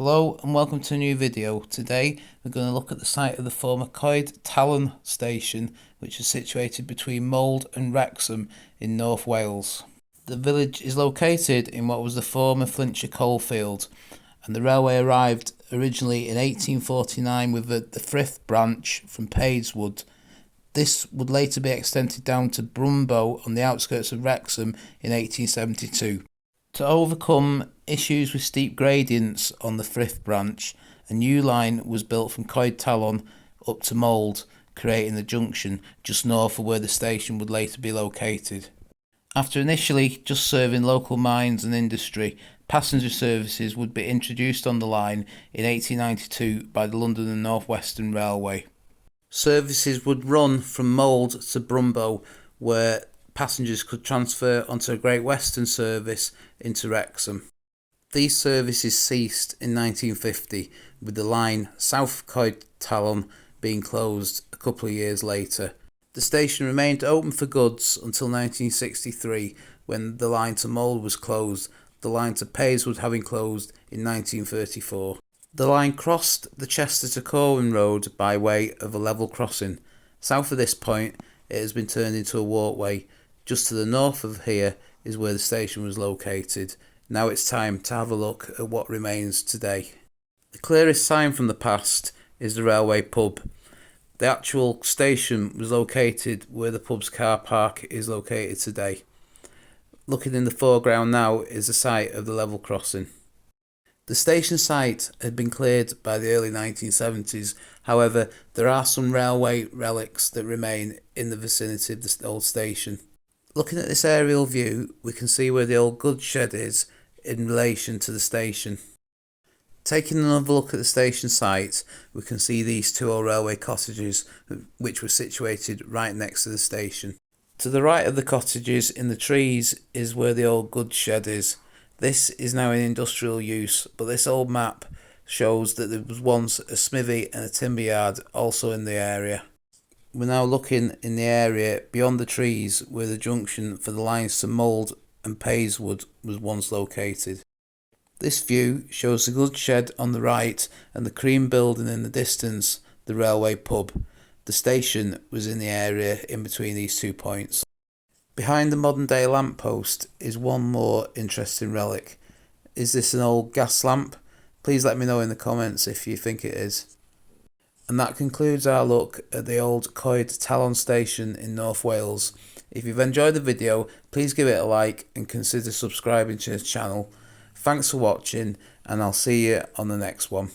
Hello and welcome to a new video. Today we're going to look at the site of the former Coed Talon Station, which is situated between Mold and Wrexham in North Wales. The village is located in what was the former Flintshire coalfield, and the railway arrived originally in 1849 with the Frith branch from Padeswood. This would later be extended down to Brymbo on the outskirts of Wrexham in 1872. To overcome issues with steep gradients on the Frith branch, a new line was built from Coed Talon up to Mold, creating the junction just north of where the station would later be located. After initially just serving local mines and industry, passenger services would be introduced on the line in 1892 by the London and North Western Railway. Services would run from Mold to Brymbo, where passengers could transfer onto a Great Western service into Wrexham. These services ceased in 1950, with the line south of Coed Talon being closed a couple of years later. The station remained open for goods until 1963, when the line to Mold was closed, the line to Padeswood having closed in 1934. The line crossed the Chester to Corwin Road by way of a level crossing. South of this point, it has been turned into a walkway. Just to the north of here is where the station was located. Now it's time to have a look at what remains today. The clearest sign from the past is the railway pub. The actual station was located where the pub's car park is located today. Looking in the foreground now is the site of the level crossing. The station site had been cleared by the early 1970s, however there are some railway relics that remain in the vicinity of the old station. Looking at this aerial view, we can see where the old goods shed is in relation to the station. Taking another look at the station site, we can see these two old railway cottages which were situated right next to the station. To the right of the cottages in the trees is where the old goods shed is. This is now in industrial use, but this old map shows that there was once a smithy and a timber yard also in the area. We're now looking in the area beyond the trees where the junction for the lines to Mold and Padeswood was once located. This view shows the goods shed on the right and the cream building in the distance, the railway pub. The station was in the area in between these 2 points. Behind the modern day lamppost is one more interesting relic. Is this an old gas lamp? Please let me know in the comments if you think it is. And that concludes our look at the old Coed Talon Station in North Wales. If you've enjoyed the video, please give it a like and consider subscribing to the channel. Thanks for watching, and I'll see you on the next one.